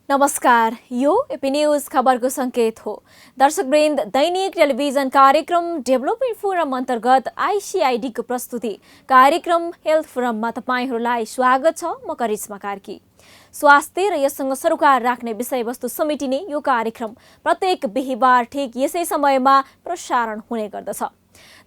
नमस्कार, यो AP news खबरको संकेत हो। दर्शकवृन्द, दैनिक टेलिभिजन कार्यक्रम डेभलपमेन्ट फोरम अन्तर्गत आइसिआइडीको प्रस्तुति कार्यक्रम हेल्थ फोरममा तपाईहरूलाई स्वागत छ। म करिश्मा कार्की। स्वास्थ्य र यससँग सरोकार राख्ने विषयवस्तु समेटिने यो कार्यक्रम प्रत्येक बिहीबार ठिक यसै समयमा प्रसारण हुने गर्दछ।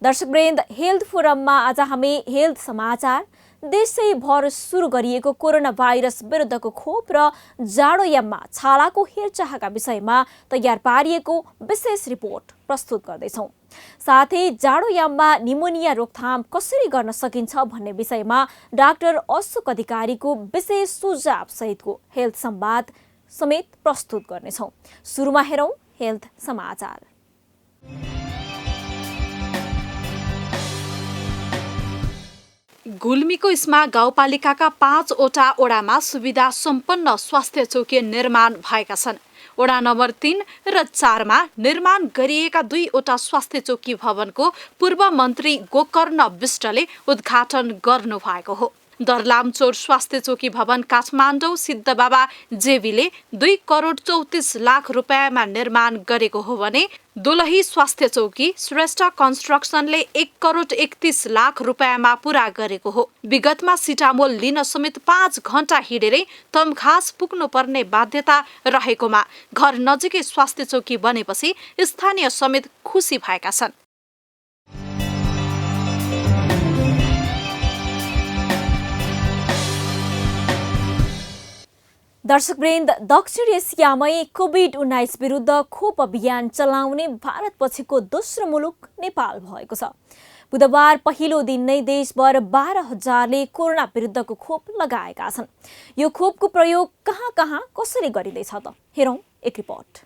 दर्शकवृन्द, हेल्थ फोरममा आज हामी हेल्थ समाचार, देशैभर सुरु गरिएको कोरोना भाइरस विरुद्धको खोप र जाडोयाममा छालाको हेरचाहका विषयमा तयार पारिएको विशेष रिपोर्ट प्रस्तुत गर्दैछौँ। साथै जाडोयाममा निमोनिया रोकथाम कसरी गर्न सकिन्छ भन्ने विषयमा डाक्टर अशोक अधिकारीको विशेष सुझाव सहितको हेल्थ संवाद समेत प्रस्तुत गर्नेछौँ। सुरुमा हेरौँ हेल्थ समाचार। गुल्मीको इस्मा गाउँपालिकाका 5वटा ओडामा सुविधा सम्पन्न स्वास्थ्य चौकी निर्माण भएका छन्। ओडा नम्बर 3 र 4मा निर्माण गरिएका 2वटा स्वास्थ्य चौकी भवनको पूर्व मन्त्री गोकर्ण विष्टले उद्घाटन गर्नुभएको हो। दर्लामचोर स्वास्थ्य चौकी भवन काठमाडौँ सिद्धबाबा जेबीले 2 करोड 34 लाख रुपियाँमा निर्माण गरेको हो भने दोलही स्वास्थ्य चौकी श्रेष्ठ कन्स्ट्रक्सनले 1 करोड 31 लाख रुपियाँमा पूरा गरेको हो। विगतमा सिटामोल लिन समेत 5 घण्टा हिँडेरै तमघास पुग्नु पर्ने बाध्यता रहेकोमा घर नजिकै स्वास्थ्य चौकी बनेपछि स्थानीय समेत खुसी भएका छन्। दर्शकवृन्द, दक्षिण एसियामै कोभिड-19 विरुद्ध खोप अभियान चलाउने भारत पछिको दोस्रो मुलुक नेपाल भएको छ। बुधबार पहिलो दिन नै देशभर 12,000ले कोरोना विरुद्धको खोप लगाएका छन्। यो खोपको प्रयोग कहाँ कहाँ कसरी गरिँदैछ त हेरौँ एक रिपोर्ट।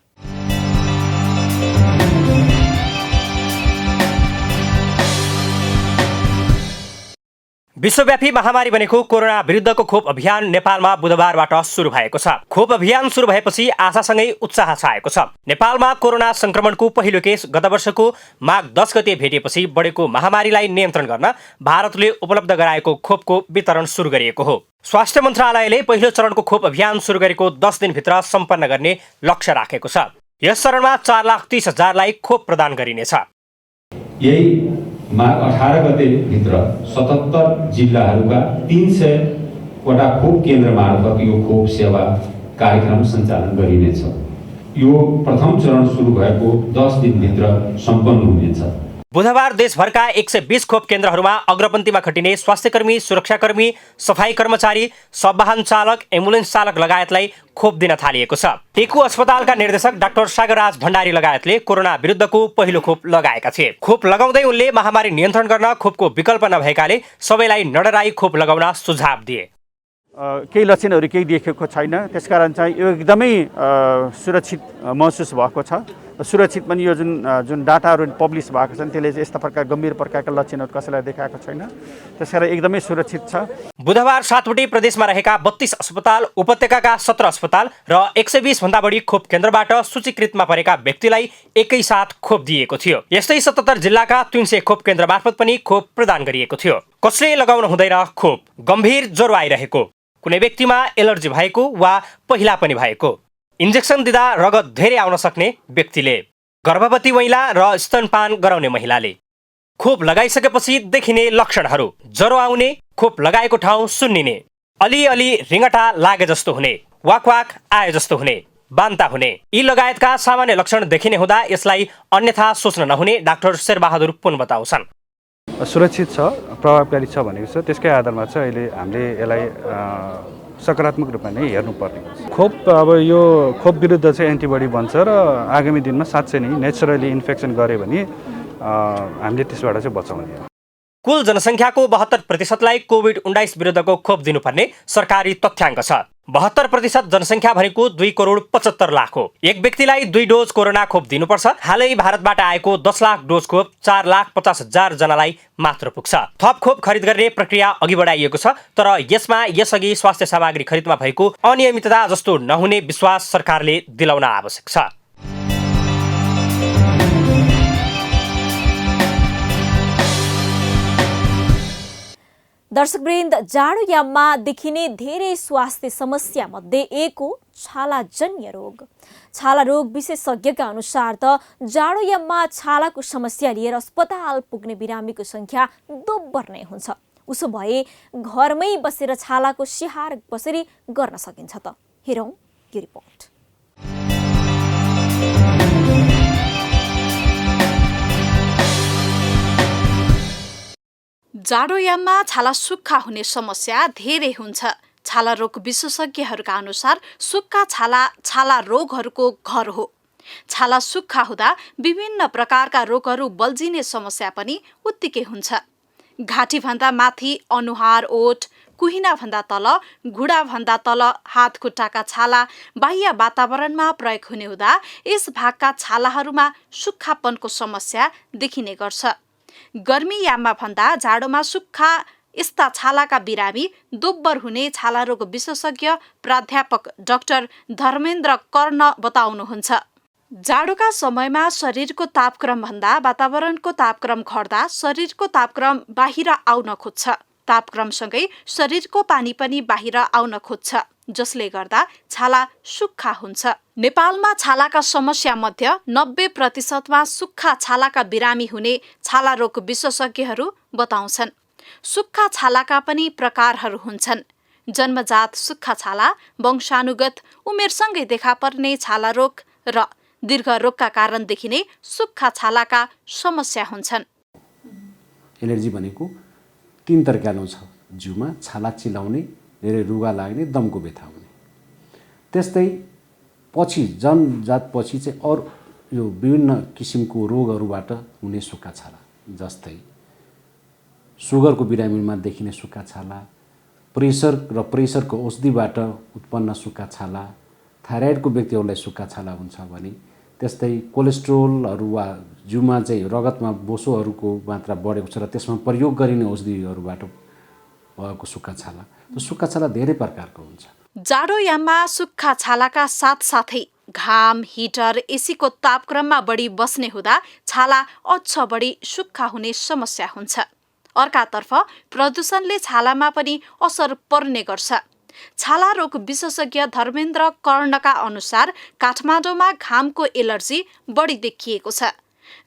विश्वव्यापी महामारी बनेको कोरोना विरुद्धको खोप अभियान नेपालमा बुधबारबाट सुरु भएको छ। खोप अभियान सुरु भएपछि आशासँगै उत्साह छाएको छ। नेपालमा कोरोना संक्रमणको पहिलो केस गत वर्षको माघ 10 गते भेटिएपछि बढेको महामारीलाई नियन्त्रण गर्न भारतले उपलब्ध गराएको खोपको वितरण सुरु गरिएको हो। स्वास्थ्य मन्त्रालयले पहिलो चरणको खोप अभियान सुरु गरेको 10 दिनभित्र सम्पन्न गर्ने लक्ष्य राखेको छ। यस चरणमा 4,30,000लाई खोप प्रदान गरिनेछ। यही माघ 18 गते भित्र 77 जिल्लाहरूका 300वटा खोप केन्द्र मार्फत यो खोप सेवा कार्यक्रम सञ्चालन गरिनेछ। यो प्रथम चरण सुरु भएको 10 दिनभित्र सम्पन्न हुनेछ। बुधबार देशभरका 120 खोप केन्द्रहरूमा अग्रपन्थीमा खटिने स्वास्थ्यकर्मी, सुरक्षाकर्मी, सफाई कर्मचारी, सबवाहन चालक, एम्बुलेन्स चालक लगायतलाई खोप दिन थालिएको छ। टेकु अस्पतालका निर्देशक डाक्टर सागरराज भण्डारी लगायतले कोरोना विरुद्धको पहिलो खोप लगाएका थिए। खोप लगाउँदै उनले महामारी नियन्त्रण गर्न खोपको विकल्प नभएकाले सबैलाई नडराई खोप लगाउन सुझाव दिए। केही लक्षणहरू केही देखेको छैन, त्यसकारण चाहिँ यो एकदमै सुरक्षित महसुस भएको छ। सुरक्षित पनि यो जुन डाटाहरू पब्लिस भएको छन् त्यसले चाहिँ यस्ता प्रकार गम्भीर प्रकारका लक्षणहरू कसैलाई देखाएको छैन, त्यसकारण एकदमै सुरक्षित छ। बुधबार 7वटै प्रदेशमा रहेका 32 अस्पताल, उपत्यकाका 17 अस्पताल र 120 भन्दा बढी खोप केन्द्रबाट सूचीकृतमा परेका व्यक्तिलाई एकैसाथ खोप दिएको थियो। यस्तै 77 जिल्लाका 300 खोप केन्द्र मार्फत पनि खोप प्रदान गरिएको थियो। कसले लगाउन हुँदैन खोप? गम्भीर ज्वरो आइरहेको, कुनै व्यक्तिमा एलर्जी भएको वा पहिला पनि भएको, इन्जेक्सन दिँदा रगत धेरै आउन सक्ने व्यक्तिले, गर्भवती महिला र स्तनपान गराउने महिलाले। खोप लगाइसकेपछि देखिने लक्षणहरू: ज्वरो आउने, खोप लगाएको ठाउँ सुन्निने, अलिअलि रिङ्गटा लागे जस्तो हुने, वाक वाक आए जस्तो हुने, बान्ता हुने, यी लगायतका सामान्य लक्षण देखिने हुँदा यसलाई अन्यथा सोच्न नहुने डाक्टर शेरबहादुर पुन बताउँछन्। सुरक्षित छ, प्रभावकारी छ भनेको छ। त्यसकै आधारमा चाहिँ अहिले हामीले यसलाई सकारात्मक रूपमा नै हेर्नुपर्ने। खोप अब यो खोप विरुद्ध चाहिँ एन्टिबडी बन्छ र आगामी दिनमा साँच्चै नै नेचुरली इन्फेक्सन गऱ्यो भने हामीले त्यसबाट चाहिँ बचाउने हो। कुल जनसङ्ख्याको 72%लाई कोभिड-19 विरुद्धको खोप दिनुपर्ने सरकारी तथ्याङ्क छ। 72% जनसङ्ख्या भनेको 2,75,00,000 हो। एक व्यक्तिलाई 2 डोज कोरोना खोप दिनुपर्छ। हालै भारतबाट आएको 10 लाख डोज खोप 4,50,000 जनालाई मात्र पुग्छ। थप खोप खरिद गर्ने प्रक्रिया अघि बढाइएको छ, तर यसमा यसअघि स्वास्थ्य सामग्री खरिदमा भएको अनियमितता जस्तो नहुने विश्वास सरकारले दिलाउन आवश्यक छ। दर्शकवृन्द, जाडोयाममा देखिने धेरै स्वास्थ्य समस्या मध्ये एक हो छालाजन्य रोग। छाला रोग विशेषज्ञका अनुसार त जाडोयाममा छालाको समस्या लिएर अस्पताल पुग्ने बिरामीको संख्या दोब्बर नै हुन्छ। उसो भए घरमै बसेर छालाको स्याहार कसरी गर्न सकिन्छ त? हेरौँ यो रिपोर्ट। जाडोयाममा छाला सुक्खा हुने समस्या धेरै हुन्छ। छाला रोग विशेषज्ञहरूका अनुसार सुक्खा छाला रोगहरूको घर हो। छाला सुक्खा हुँदा विभिन्न प्रकारका रोगहरू बल्झिने समस्या पनि उत्तिकै हुन्छ। घाँटीभन्दा माथि अनुहार, ओठ, कुहिनाभन्दा तल, घुँडाभन्दा तल हात खुट्टाका छाला बाह्य वातावरणमा प्रयोग हुने हुँदा यस भागका छालाहरूमा सुक्खापनको समस्या देखिने गर्छ। गर्मीयाममा भन्दा जाडोमा सुक्खा यस्ता छालाका बिरामी दोब्बर हुने छालारोग विशेषज्ञ प्राध्यापक डाक्टर धर्मेन्द्र कर्ण बताउनुहुन्छ। जाडोका समयमा शरीरको तापक्रम भन्दा वातावरणको तापक्रम घट्दा शरीरको तापक्रम बाहिर आउन खोज्छ। तापक्रमसँगै शरीरको पानी पनि बाहिर आउन खोज्छ, जसले गर्दा छाला सुक्खा हुन्छ। नेपालमा छालाका समस्या मध्ये 90%मा सुक्खा छालाका बिरामी हुने छाला रोग विशेषज्ञहरू बताउँछन्। सुक्खा छालाका पनि प्रकारहरू हुन्छन्। जन्मजात सुक्खा छाला, वंशानुगत, उमेरसँगै देखा पर्ने छाला रोग र दीर्घ रोगका कारण देखिने सुक्खा छालाका समस्या हुन्छन्। एलर्जी भनेको 3 तरिकाले छ। जिउमा छाला चिलाउने, धेरै रुगा लाग्ने, दमको व्यथा हुने। त्यस्तै पछि जन्मजात पछि चाहिँ अरू यो विभिन्न किसिमको रोगहरूबाट हुने सुक्खा छाला, जस्तै सुगरको बिरामीमा देखिने सुक्खा छाला, प्रेसरको औषधिबाट उत्पन्न सुक्खा छाला, थाइराइडको व्यक्तिहरूलाई सुक्खा छाला हुन्छ भने, त्यस्तै कोलेस्ट्रोलहरू वा जिउमा चाहिँ रगतमा बोसोहरूको मात्रा बढेको छ र त्यसमा प्रयोग गरिने औषधिहरूबाट भएको सुक्खा छाला। त सुक्खा छाला धेरै प्रकारको हुन्छ। जाडोयाममा सुक्खा छालाका साथसाथै घाम, हिटर, एसीको तापक्रममा बढी बस्ने हुँदा छाला अझ बढी सुक्खा हुने समस्या हुन्छ। अर्कातर्फ प्रदूषणले छालामा पनि असर पर्ने गर्छ। छाला रोग विशेषज्ञ धर्मेन्द्र कर्णका अनुसार काठमाडौँमा घामको एलर्जी बढी देखिएको छ।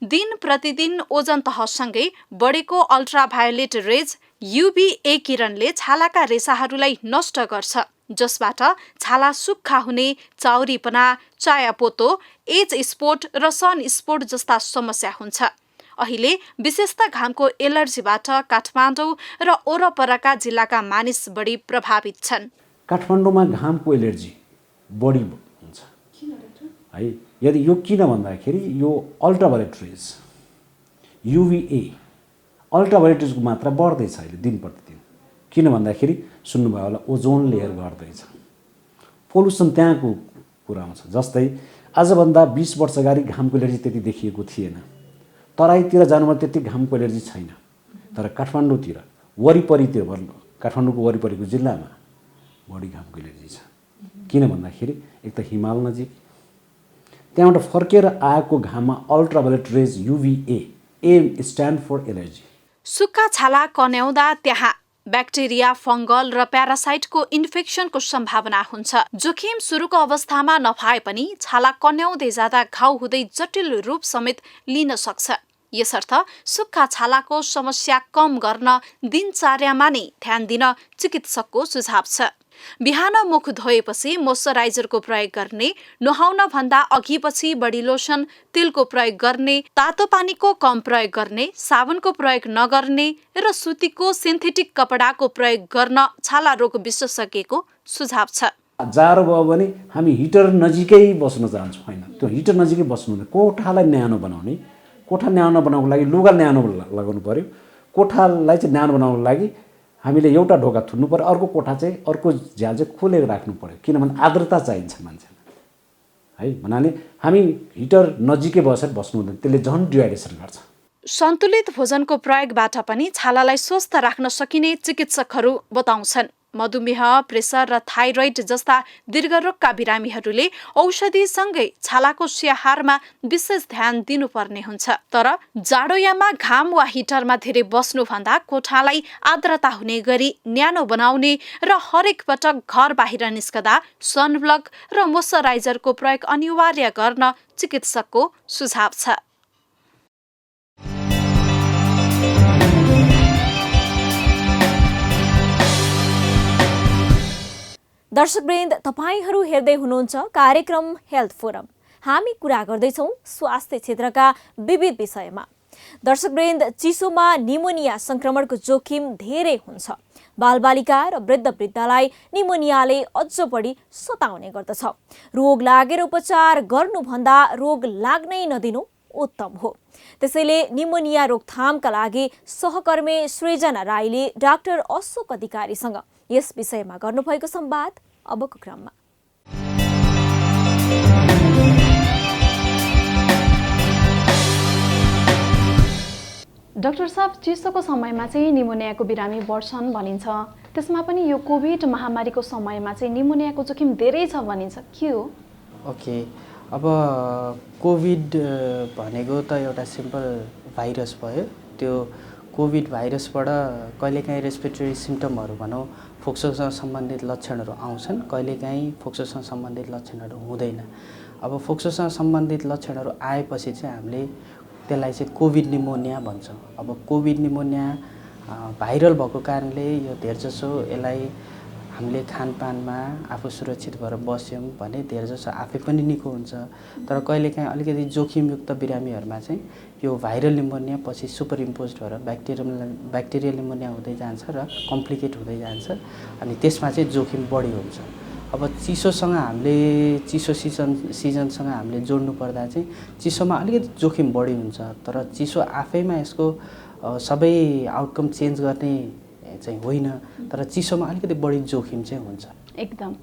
दिन प्रतिदिन ओजन तहसँगै बढेको अल्ट्राभायोलेट रेज UVA किरणले छालाका रेसाहरूलाई नष्ट गर्छ, जसबाट छाला सुक्खा हुने, चाउरीपना, चायापोतो, एज स्पोट र सन स्पोट जस्ता समस्या हुन्छ। अहिले विशेषतः घामको एलर्जीबाट काठमाडौँ र ओरपरका जिल्लाका मानिस बढी प्रभावित छन्। काठमाडौँमा घामको एलर्जी बढी हुन्छ है। यदि यो किन भन्दाखेरि यो अल्ट्राभायोलेट रेज UVA अल्ट्राभायोलेट रेजको मात्रा बढ्दैछ अहिले दिन प्रतिदिन। किन भन्दाखेरि सुन्नुभयो होला ओजोन लेयर घट्दैछ, पोल्युसन त्यहाँको कुरा आउँछ। जस्तै आजभन्दा 20 वर्ष अगाडि घामको एलर्जी त्यति देखिएको थिएन। तराईतिर जानुमा त्यति घामको एलर्जी छैन, तर काठमाडौँतिर वरिपरितिर काठमाडौँको वरिपरिको जिल्लामा बढी घामको एलर्जी छ। किन भन्दाखेरि एक त हिमाल नजिक, त्यहाँबाट फर्केर आएको घाममा ultraviolet rays UVA, A stand for allergy. सुक्खा छाला कन्याउँदा त्यहाँ ब्याक्टेरिया, फङ्गल र प्यारासाइटको इन्फेक्सनको सम्भावना हुन्छ। जोखिम सुरुको अवस्थामा नभए पनि छाला कन्याउँदै जाँदा घाउ हुँदै जटिल रूप समेत लिन सक्छ। यसर्थ सुक्खा छालाको समस्या कम गर्न दिनचर्यामा नै ध्यान दिन चिकित्सकको सुझाव छ। बिहान मुख धोएपछि मोइस्चराइजरको प्रयोग गर्ने, नुहाउन भन्दा अघिपछि बडी लोसन, तेलको प्रयोग गर्ने, तातो पानीको कम प्रयोग गर्ने, साबुनको प्रयोग नगर्ने र सुतीको सिन्थेटिक कपडाको प्रयोग गर्न छाला रोग विशेषज्ञको सुझाव छ। जाडो भयो भने हामी हिटर नजिकै बस्न चाहन्छौँ, होइन त्यो हिटर नजिकै बस्नु हुँदैन। कोठालाई न्यानो बनाउने, कोठा न्यानो बनाउनको लागि लुगा न्यानो लगाउनु पर्यो। कोठालाई चाहिँ न्यानो बनाउनको लागि हामीले एउटा ढोका थुन्नु पर्यो, अर्को कोठा चाहिँ अर्को झ्याल चाहिँ खोलेर राख्नु पर्यो, किनभने आर्द्रता चाहिन्छ मान्छेलाई है। भन्नाले हामी हिटर नजिकै बसेर बस्नु हुँदैन, त्यसले झन् डिहाइड्रेसन गर्छ। सन्तुलित भोजनको प्रयोगबाट पनि छालालाई स्वस्थ राख्न सकिने चिकित्सकहरू बताउँछन्। मधुमेह, प्रेसर र थाइरोइड जस्ता दीर्घरोगका बिरामीहरूले औषधिसँगै छालाको स्याहारमा विशेष ध्यान दिनुपर्ने हुन्छ। तर जाडोयाममा घाम वा हिटरमा धेरै बस्नुभन्दा कोठालाई आर्द्रता हुने गरी न्यानो बनाउने र हरेक पटक घर बाहिर निस्कदा सनब्लक र मोइस्चराइजरको प्रयोग अनिवार्य गर्न चिकित्सकको सुझाव छ। दर्शकवृन्द, तपाईहरू हेर्दै हुनुहुन्छ कार्यक्रम हेल्थ फोरम। हामी कुरा गर्दैछौँ स्वास्थ्य क्षेत्रका विविध विषयमा। दर्शकवृन्द, चिसोमा निमोनिया संक्रमणको जोखिम धेरै हुन्छ। बालबालिका र वृद्धलाई निमोनियाले अझ बढी सताउने गर्दछ। रोग लागेर उपचार गर्नुभन्दा रोग लाग्नै नदिनु उत्तम हो। त्यसैले निमोनिया रोकथामका लागि सहकर्मी सृजना राईले डाक्टर अशोक अधिकारीसँग यस विषयमा गर्नुभएको संवाद अबको क्रममा। डाक्टर साहब, चिसोको समयमा चाहिँ निमोनियाको बिरामी बढ्छन् भनिन्छ, त्यसमा पनि यो कोभिड महामारीको समयमा चाहिँ निमोनियाको जोखिम धेरै छ भनिन्छ, के हो? ओके, अब कोभिड भनेको त एउटा सिम्पल भाइरस भयो। त्यो कोभिड भाइरसबाट कहिलेकाहीँ रेस्पिरेटरी सिम्टमहरू भनौँ फोक्सोसँग सम्बन्धित लक्षणहरू आउँछन्, कहिलेकाहीँ फोक्सोसँग सम्बन्धित लक्षणहरू हुँदैन। अब फोक्सोसँग सम्बन्धित लक्षणहरू आएपछि चाहिँ हामीले त्यसलाई चाहिँ कोभिड निमोनिया भन्छौँ। अब कोभिड निमोनिया भाइरल भएको कारणले यो धेरजसो यसलाई हामीले खानपानमा आफू सुरक्षित भएर बस्यौँ भने धेरजसो आफै पनि निको हुन्छ। तर कहिलेकाहीँ अलिकति जोखिमयुक्त बिरामीहरूमा चाहिँ यो भाइरल निमोनिया पछि सुपर इम्पोज भएर ब्याक्टेरियल निमोनिया हुँदै जान्छ र कम्प्लिकेट हुँदै जान्छ, अनि त्यसमा चाहिँ जोखिम बढी हुन्छ। अब चिसोसँग हामीले चिसो सिजनसँग हामीले जोड्नु पर्दा चाहिँ चिसोमा अलिकति जोखिम बढी हुन्छ, तर चिसो आफैमा यसको सबै आउटकम चेन्ज गर्ने चाहिँ होइन, तर चिसोमा अलिकति बढी जोखिम चाहिँ हुन्छ। एकदम।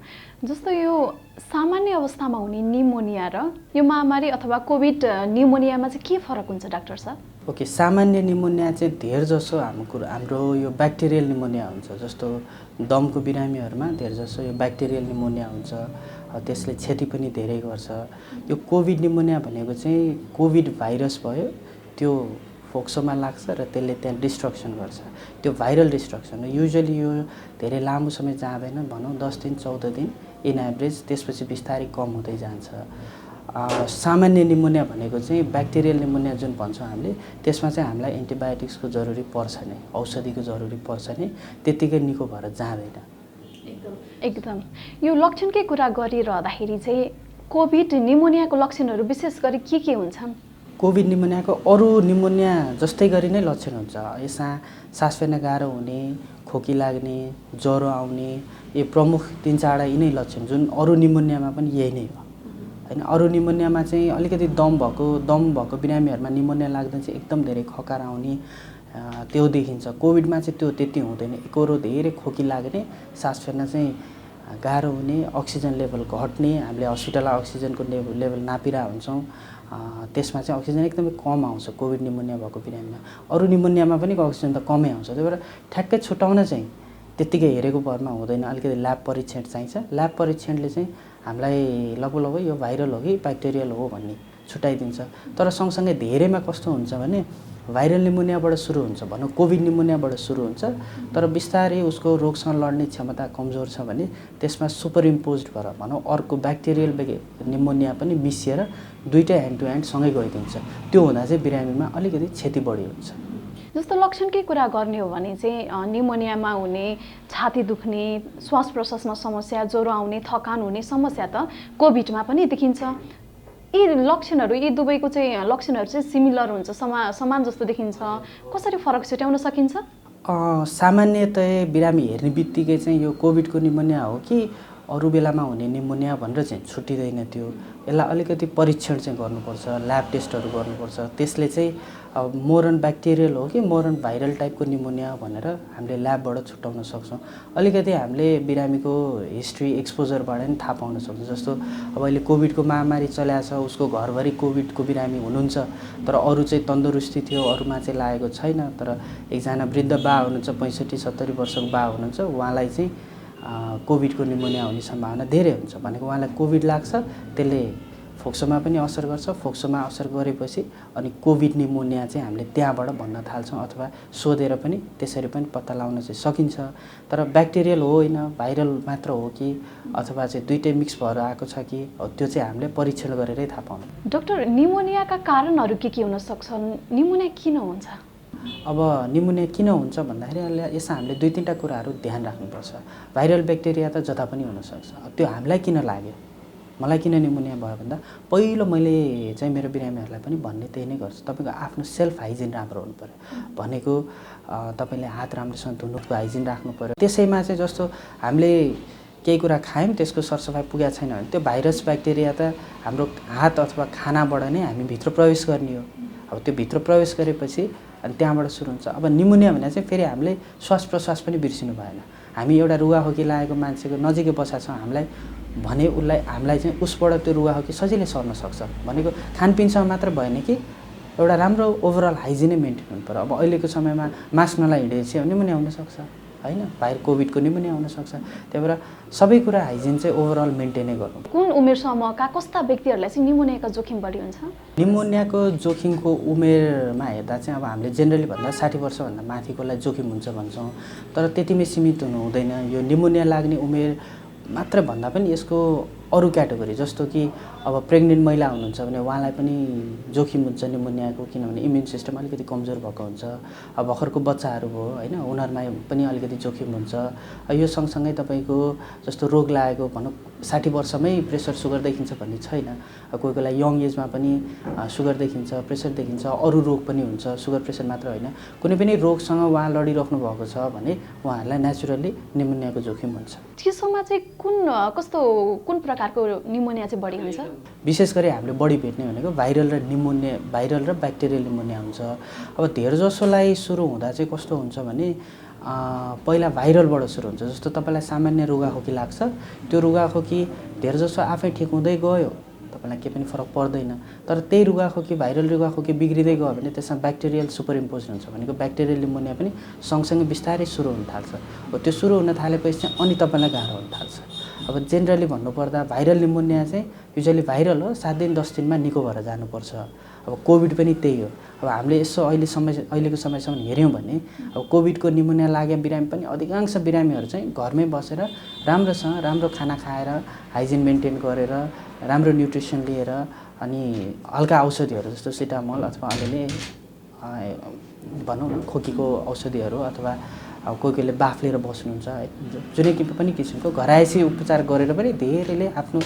जस्तो यो सामान्य अवस्थामा हुने निमोनिया र यो महामारी अथवा कोभिड निमोनियामा चाहिँ के फरक हुन्छ डाक्टर साहब? ओके, सामान्य निमोनिया चाहिँ धेरजसो हाम्रो यो ब्याक्टेरियल निमोनिया हुन्छ। जस्तो दमको बिरामीहरूमा धेरजसो यो ब्याक्टेरियल निमोनिया हुन्छ, त्यसले क्षति पनि धेरै गर्छ। यो कोभिड निमोनिया भनेको चाहिँ कोभिड भाइरस भयो, त्यो फोक्सोमा लाग्छ र त्यसले त्यहाँ डिस्ट्रक्सन गर्छ, त्यो भाइरल डिस्ट्रक्सन हो। युजुअली यो धेरै लामो समय जाँदैन, भनौँ 10 दिन 14 दिन इन एभरेज, त्यसपछि बिस्तारै कम हुँदै जान्छ। सामान्य निमोनिया भनेको चाहिँ ब्याक्टेरियल निमोनिया जुन भन्छौँ हामीले, त्यसमा चाहिँ हामीलाई एन्टिबायोटिक्सको जरुरी पर्छ नै, औषधिको जरुरी पर्छ नै, त्यत्तिकै निको भएर जाँदैन। एकदम। यो लक्षणकै कुरा गरिरहँदाखेरि चाहिँ कोभिड निमोनियाको लक्षणहरू विशेष गरी के हुन्छन्? कोभिड निमोनियाको अरू निमोनिया जस्तै गरी नै लक्षण हुन्छ। यसमा सास फेर्न गाह्रो हुने, खोकी लाग्ने, ज्वरो आउने, यो प्रमुख 3-4 यिनै लक्षण जुन अरू निमोनियामा पनि यही नै हो हैन। अरू निमोनियामा चाहिँ अलिकति दम भएको बिरामीहरूमा निमोनिया लाग्दा चाहिँ एकदम धेरै खकार आउने त्यो देखिन्छ। कोभिडमा चाहिँ त्यो त्यति हुँदैन। एकरो धेरै खोकी लाग्ने, सास फेर्न चाहिँ गाह्रो हुने, अक्सिजन लेभल घट्ने, हामीले हस्पिटलमा अक्सिजनको लेभल नापिरहेको हुन्छौँ, त्यसमा चाहिँ अक्सिजन एकदमै कम आउँछ कोभिड निमोनिया भएको बिरामीमा। अरू निमोनियामा पनि अक्सिजन त कमै आउँछ, त्यही भएर ठ्याक्कै छुटाउन चाहिँ त्यत्तिकै हेरेको भरमा हुँदैन, अलिकति ल्याब परीक्षण चाहिन्छ। ल्याब परीक्षणले चाहिँ हामीलाई लगभग यो भाइरल हो कि ब्याक्टेरियल हो भन्ने छुट्याइदिन्छ। तर सँगसँगै धेरैमा कस्तो हुन्छ भने भाइरल निमोनियाबाट सुरु हुन्छ, भनौँ कोभिड निमोनियाबाट सुरु हुन्छ, तर बिस्तारै उसको रोगसँग लड्ने क्षमता कमजोर छ भने त्यसमा सुपर इम्पोज्ड भएर भनौँ अर्को ब्याक्टेरियल निमोनिया पनि मिसिएर दुईटै ह्यान्ड टु ह्यान्ड सँगै गइदिन्छ। त्यो हुँदा चाहिँ बिरामीमा अलिकति क्षति बढी हुन्छ। जस्तो लक्षणकै कुरा गर्ने हो भने चाहिँ निमोनियामा हुने छाती दुख्ने, श्वास प्रश्वासमा समस्या, ज्वरो आउने, थकान हुने समस्या त कोभिडमा पनि देखिन्छ। यी लक्षणहरू, यी दुवैको चाहिँ लक्षणहरू चाहिँ सिमिलर हुन्छ, समान जस्तो देखिन्छ, कसरी फरक छुट्याउन सकिन्छ? सामान्यतया बिरामी हेर्ने बित्तिकै चाहिँ यो कोभिडको निमोनिया हो कि अरू बेलामा हुने निमोनिया भनेर चाहिँ छुट्टिँदैन। त्यो यसलाई अलिकति परीक्षण चाहिँ गर्नुपर्छ, ल्याब टेस्टहरू गर्नुपर्छ, त्यसले चाहिँ मोरन ब्याक्टेरियल हो कि मोरन भाइरल टाइपको निमोनिया भनेर हामीले ल्याबबाट छुट्याउन सक्छौँ। अलिकति हामीले बिरामीको हिस्ट्री एक्सपोजरबाट नि थाहा पाउन सक्छौँ। जस्तो अब अहिले कोभिडको महामारी चलेको छ, उसको घरभरि कोभिडको बिरामी हुनुहुन्छ, तर अरू चाहिँ तन्दुरुस्ती थियो, अरूमा चाहिँ लागेको छैन। तर एकजना वृद्ध बा हुनुहुन्छ, 65-70 वर्षको बा हुनुहुन्छ, उहाँलाई चाहिँ कोभिडको निमोनिया हुने सम्भावना धेरै हुन्छ। भनेको उहाँलाई कोभिड लाग्छ, त्यसले फोक्सोमा पनि असर गर्छ, फोक्सोमा असर गरेपछि अनि कोभिड निमोनिया चाहिँ हामीले त्यहाँबाट भन्न थाल्छौँ, अथवा सोधेर पनि त्यसरी पनि पत्ता लगाउन चाहिँ सकिन्छ। तर ब्याक्टेरियल हो होइन, भाइरल मात्र हो कि अथवा चाहिँ दुइटै मिक्स भएर आएको छ कि, त्यो चाहिँ हामीले परीक्षण गरेरै थाहा पाउनु। डाक्टर, निमोनियाका कारणहरू के हुन सक्छन्? निमोनिया किन हुन्छ? अब निमोनिया किन हुन्छ भन्दाखेरि यसमा हामीले 2-3टा कुराहरू ध्यान राख्नुपर्छ। भाइरल ब्याक्टेरिया त जता पनि हुनसक्छ। त्यो हामीलाई किन लाग्यो, मलाई किन निमोनिया भयो भन्दा पहिलो मैले चाहिँ मेरो बिरामीहरूलाई पनि भन्ने त्यही नै गर्छु, तपाईँको आफ्नो सेल्फ हाइजिन राम्रो हुनु पऱ्यो। भनेको तपाईँले हात राम्रोसँग धुनुको हाइजिन राख्नु पऱ्यो। त्यसैमा चाहिँ जस्तो हामीले केही कुरा खायौँ, त्यसको सरसफाइ पुगेको छैन भने त्यो भाइरस ब्याक्टेरिया त हाम्रो हात अथवा खानाबाट नै हामी भित्र प्रवेश गर्ने हो। अब त्यो भित्र प्रवेश गरेपछि अनि त्यहाँबाट सुरु हुन्छ। अब निमोनिया भने चाहिँ फेरि हामीले श्वास प्रश्वास पनि बिर्सिनु भएन। हामी एउटा रुगाखोकी लागेको मान्छेको नजिकै बसेका छौँ, हामीलाई हामीलाई चाहिँ उसबाट त्यो रुगाखोकी सजिलै सर्न सक्छ। भनेको खानपिनसँग मात्र भएन कि एउटा राम्रो ओभरअल हाइजिनै मेन्टेन हुनु पर्यो। अब अहिलेको समयमा मास्क नलाइ हिँडेपछि निमोनिया हुनसक्छ होइन, बाहिर कोभिडको निमोनिया हुनसक्छ। त्यही भएर सबै कुरा हाइजिन चाहिँ ओभरअल मेन्टेनै गर्नु। कुन उमेर समूहका कस्ता व्यक्तिहरूलाई चाहिँ निमोनियाको जोखिम बढी हुन्छ? निमोनियाको जोखिमको उमेरमा हेर्दा चाहिँ अब हामीले जेनरली भन्दा 60 वर्षभन्दा माथिकोलाई जोखिम हुन्छ भन्छौँ, तर त्यतिमै सीमित हुनु हुँदैन। यो निमोनिया लाग्ने उमेर मात्र भन्दा पनि यसको अरू क्याटेगोरी, जस्तो कि अब प्रेग्नेन्ट महिला हुनुहुन्छ भने उहाँलाई पनि जोखिम हुन्छ निमोनियाको, किनभने इम्युन सिस्टम अलिकति कमजोर भएको हुन्छ। अब भर्खरको बच्चाहरू भयो होइन, उनीहरूमा पनि अलिकति जोखिम हुन्छ। यो सँगसँगै तपाईँको जस्तो रोग लागेको भनौँ 60 वर्षमै प्रेसर सुगर देखिन्छ भन्ने छैन। कोही कोहीलाई यङ एजमा पनि सुगर देखिन्छ, प्रेसर देखिन्छ, अरू रोग पनि हुन्छ, सुगर प्रेसर मात्र होइन। कुनै पनि रोगसँग उहाँ लडिराख्नु भएको छ भने उहाँहरूलाई नेचुरली निमोनियाको जोखिम हुन्छ। चिसोमा चाहिँ कुन प्रकारको निमोनिया चाहिँ बढी हुन्छ? विशेष गरी हामीले बढी भेट्ने भनेको भाइरल र ब्याक्टेरियल निमोनिया हुन्छ। अब धेर जसोलाई सुरु हुँदा चाहिँ कस्तो हुन्छ भने पहिला भाइरलबाट सुरु हुन्छ। जस्तो तपाईँलाई सामान्य रुगाखोकी लाग्छ, त्यो रुगाखोकी धेर जसो आफै ठिक हुँदै गयो, तपाईँलाई केही पनि फरक पर्दैन। तर त्यही रुगाखोकी भाइरल रुगाखोकी बिग्रिँदै गयो भने त्यसमा ब्याक्टेरियल सुपर इम्पोज हुन्छ। भनेको ब्याक्टेरियल निमोनिया पनि सँगसँगै बिस्तारै सुरु हुन थाल्छ। अब त्यो सुरु हुन थालेपछि चाहिँ अनि तपाईँलाई गाह्रो हुन थाल्छ। अब जेनरली भन्नुपर्दा भाइरल निमोनिया चाहिँ युजली भाइरल हो, 7 दिन 10 दिनमा निको भएर जानुपर्छ। अब कोभिड पनि त्यही हो। अब हामीले यसो अहिलेको समयसम्म हेऱ्यौँ भने अब कोभिडको निमोनिया लागेका बिरामी पनि अधिकांश बिरामीहरू चाहिँ घरमै बसेर राम्रोसँग राम्रो खाना खाएर हाइजिन मेन्टेन गरेर राम्रो न्युट्रिसन लिएर अनि हल्का औषधिहरू जस्तो सिटामोल अथवा अलिअलि भनौँ न खोकीको औषधिहरू अथवा अब कोही कोहीले बाफ लिएर बस्नुहुन्छ है, जुनै पनि किसिमको घरायसी उपचार गरेर पनि धेरैले आफ्नो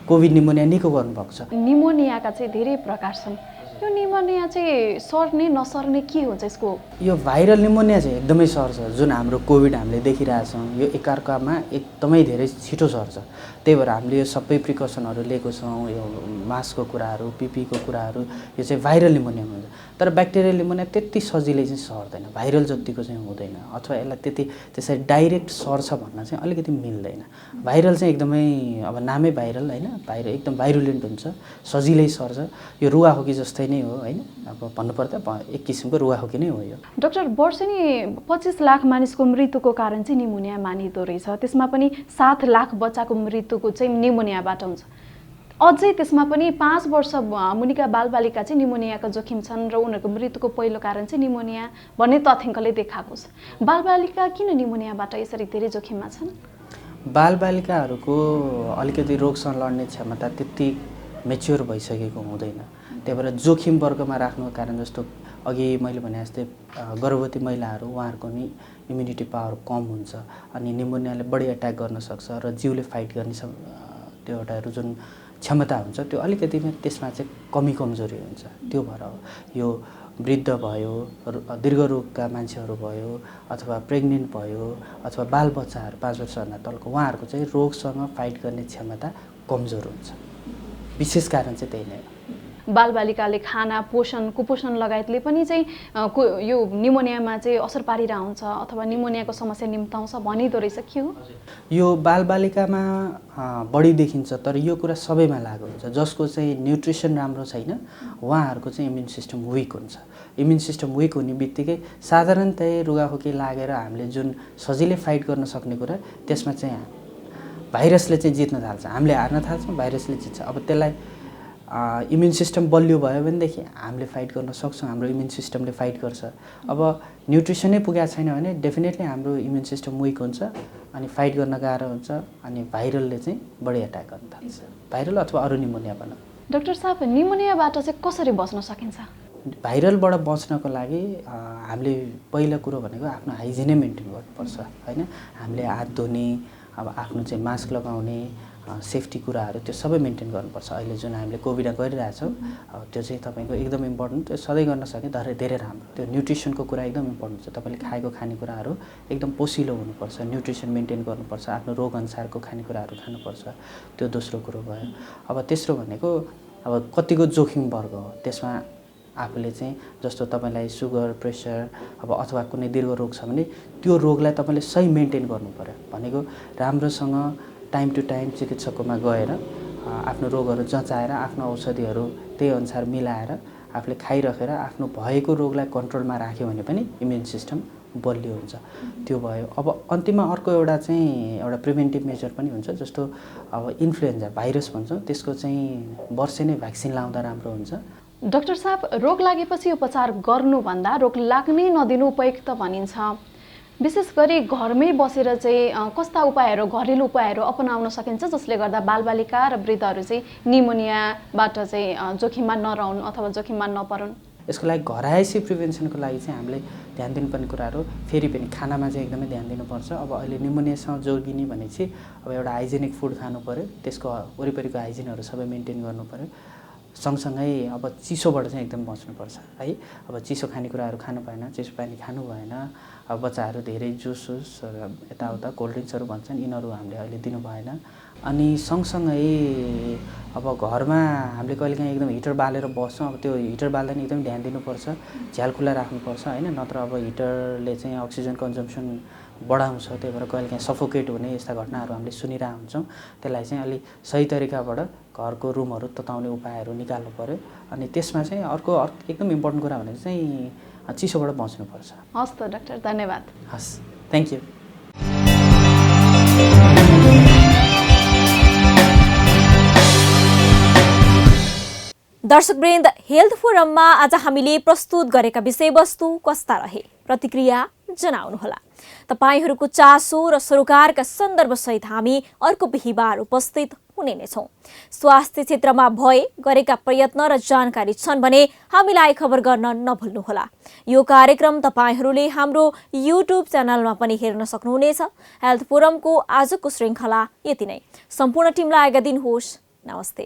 कोभिड निमोनिया निको गर्नुभएको छ। निमोनियाका चाहिँ धेरै प्रकार छन्। यो निमोनिया चाहिँ सर्ने नसर्ने के हुन्छ यसको? यो भाइरल निमोनिया चाहिँ एकदमै सर्छ। जुन हाम्रो कोभिड हामीले देखिरहेछौँ यो एकअर्कामा एकदमै धेरै छिटो सर्छ। त्यही भएर हामीले यो सबै प्रिकसनहरू लिएको छौँ। यो मास्कको कुराहरू, पिपीको कुराहरू, यो चाहिँ भाइरल निमोनिया हुन्छ। तर ब्याक्टेरियल निमोनिया त्यति सजिलै चाहिँ सर्दैन, भाइरल जतिको चाहिँ हुँदैन, अथवा यसलाई त्यसरी डाइरेक्ट सर्छ भन्न चाहिँ अलिकति मिल्दैन। भाइरल चाहिँ एकदमै अब नामै भाइरल होइन, एकदम भाइरुलेन्ट हुन्छ, सजिलै सर्छ। यो रुगाखोकी जस्तै नै हो होइन, अब भन्नुपर्दा एक किसिमको रुगाखोकी नै हो यो। डाक्टर, वर्षेनी 25 लाख मानिसको मृत्युको कारण चाहिँ निमोनिया मानिँदो रहेछ। त्यसमा पनि 7 लाख बच्चाको मृत्युको चाहिँ निमोनियाबाट हुन्छ। अझै त्यसमा पनि 5 वर्ष मुनिका बालबालिका चाहिँ निमोनियाका जोखिम छन् र उनीहरूको मृत्युको पहिलो कारण चाहिँ निमोनिया भन्ने तथ्याङ्कले देखाएको छ। बालबालिका किन निमोनियाबाट यसरी धेरै जोखिममा छन्? बालबालिकाहरूको अलिकति रोगसँग लड्ने क्षमता त्यति मेच्योर भइसकेको हुँदैन। त्यही भएर जोखिम वर्गमा राख्नुको कारण जस्तो अघि मैले भने जस्तै गर्भवती महिलाहरू, उहाँहरूको नि इम्युनिटी पावर कम हुन्छ अनि निमोनियाले बढी एट्याक गर्न सक्छ र जिउले फाइट गर्ने त्यो एउटा जुन क्षमता हुन्छ त्यो अलिकति त्यसमा चाहिँ कमजोरी हुन्छ। त्यो भएर यो वृद्ध भयो, दीर्घरोगका मान्छेहरू भयो, अथवा प्रेग्नेन्ट भयो, अथवा बालबच्चाहरू 5 वर्षभन्दा तलको, उहाँहरूको चाहिँ रोगसँग फाइट गर्ने क्षमता कमजोर हुन्छ। विशेष कारण चाहिँ त्यही नै हो। बालबालिकाले खाना पोषण कुपोषण लगायतले पनि चाहिँ यो निमोनियामा चाहिँ असर पारिरहेको हुन्छ अथवा निमोनियाको समस्या निम्ताउँछ भनिँदो रहेछ, के हो? यो बालबालिकामा बढी देखिन्छ, तर यो कुरा सबैमा लागु हुन्छ। जसको चाहिँ न्युट्रिसन राम्रो छैन उहाँहरूको चाहिँ इम्युन सिस्टम विक हुन्छ। इम्युन सिस्टम विक हुने बित्तिकै साधारणतया रुगाखोकी लागेर हामीले जुन सजिलै फाइट गर्न सक्ने कुरा त्यसमा चाहिँ भाइरसले चाहिँ जित्न थाल्छ, हामीले हार्न थाल्छौँ, भाइरसले जित्छ। अब त्यसलाई इम्युन सिस्टम बलियो भयो भनेदेखि हामीले फाइट गर्न सक्छौँ, हाम्रो इम्युन सिस्टमले फाइट गर्छ। अब न्युट्रिसनै पुगेको छैन भने डेफिनेटली हाम्रो इम्युन सिस्टम विक हुन्छ अनि फाइट गर्न गाह्रो हुन्छ अनि भाइरलले चाहिँ बढी एट्याक गर्न थाल्छ, भाइरल अथवा अरू निमोनिया भनौँ। डाक्टर साहब, निमोनियाबाट चाहिँ कसरी बच्न सकिन्छ? भाइरलबाट बच्नको लागि हामीले पहिलो कुरो भनेको आफ्नो हाइजिनै मेन्टेन गर्नुपर्छ होइन। हामीले हात धुने, अब आफ्नो चाहिँ मास्क लगाउने, सेफ्टी कुराहरू त्यो सबै मेन्टेन गर्नुपर्छ। अहिले जुन हामीले कोभिडमा गरिरहेछौँ त्यो चाहिँ तपाईँको एकदम इम्पोर्टेन्ट, त्यो सधैँ गर्न सके धेरै राम्रो। त्यो न्युट्रिसनको कुरा एकदम इम्पोर्टेन्ट छ। तपाईँले खाएको खानेकुराहरू एकदम पोसिलो हुनुपर्छ, न्युट्रिसन मेन्टेन गर्नुपर्छ, आफ्नो रोगअनुसारको खानेकुराहरू खानुपर्छ, त्यो दोस्रो कुरो भयो। अब तेस्रो भनेको अब कतिको जोखिम वर्ग हो, त्यसमा आफूले चाहिँ जस्तो तपाईँलाई सुगर, प्रेसर अब अथवा कुनै दीर्घ रोग छ भने त्यो रोगलाई तपाईँले सही मेन्टेन गर्नु पर्यो। भनेको राम्रोसँग टाइम टु टाइम चिकित्सककोमा गएर आफ्नो रोगहरू जँचाएर आफ्नो औषधिहरू त्यही अनुसार मिलाएर आफूले खाइराखेर आफ्नो भएको रोगलाई कन्ट्रोलमा राख्यो भने पनि इम्युन सिस्टम बलियो हुन्छ। त्यो भयो। अब अन्तिममा अर्को एउटा प्रिभेन्टिभ मेजर पनि हुन्छ, जस्तो अब इन्फ्लुएन्जा भाइरस भन्छौँ, त्यसको चाहिँ वर्षै नै भ्याक्सिन लाउँदा राम्रो हुन्छ। डाक्टर साहब, रोग लागेपछि उपचार गर्नुभन्दा रोग लाग्नै नदिनु उपयुक्त भनिन्छ। विशेष गरी घरमै बसेर चाहिँ कस्ता उपायहरू, घरेलु उपायहरू अपनाउन सकिन्छ जसले गर्दा बालबालिका र वृद्धहरू चाहिँ निमोनियाबाट चाहिँ जोखिममा नरहन् अथवा जोखिममा नपरुन्? यसको लागि घरायसी प्रिभेन्सनको लागि चाहिँ हामीले ध्यान दिनुपर्ने कुराहरू फेरि पनि खानामा चाहिँ एकदमै ध्यान दिनुपर्छ। अब अहिले निमोनियासँग जोगिने भनेपछि अब एउटा हाइजेनिक फुड खानु पऱ्यो, त्यसको वरिपरिको हाइजिनहरू सबै मेन्टेन गर्नु पऱ्यो। सँगसँगै अब चिसोबाट चाहिँ एकदम बच्नुपर्छ है। अब चिसो खानेकुराहरू खानु भएन, चिसो पानी खानु भएन। अब बच्चाहरू धेरै जुस यताउता कोल्ड ड्रिङ्क्सहरू भन्छन्, यिनीहरू हामीले अहिले दिनु भएन। अनि सँगसँगै अब घरमा हामीले कहिलेकाहीँ एकदम हिटर बालेर बस्छौँ, अब त्यो हिटर बाल्दा नि एकदम ध्यान दिनुपर्छ, झ्याल खुल्ला राख्नुपर्छ होइन। नत्र अब हिटरले चाहिँ अक्सिजन कन्जम्सन बढाउँछ, त्यही भएर कहिलेकाहीँ सफोकेट हुने यस्ता घटनाहरू हामीले सुनिरहेको हुन्छौँ। त्यसलाई चाहिँ अलि सही तरिकाबाट घरको रुमहरू तताउने उपायहरू निकाल्नु पऱ्यो। अनि त्यसमा चाहिँ अर्को एकदम इम्पोर्टेन्ट कुरा भनेको चाहिँ चिसोबाट बच्नुपर्छ। हस् त डाक्टर, धन्यवाद। हस्, थ्याङ्क यू। दर्शकवृन्द, हेल्थ फोरममा आज हामीले प्रस्तुत गरेका विषयवस्तु कस्ता रहे? प्रतिक्रिया जनाउनुहोला। तपाईहरूको चासो र सरोकारका सन्दर्भसहित हामी अर्को बिहिबार उपस्थित हुने नै छौँ। स्वास्थ्य क्षेत्रमा गरेका प्रयत्न र जानकारी छन् भने हामीलाई खबर गर्न नभुल्नुहोला। यो कार्यक्रम तपाईहरूले हाम्रो युट्युब च्यानलमा पनि हेर्न सक्नुहुनेछ। हेल्थ फोरमको आजको श्रृङ्खला यति नै। सम्पूर्ण टिमलाई आज्ञा दिनुहोस्। नमस्ते।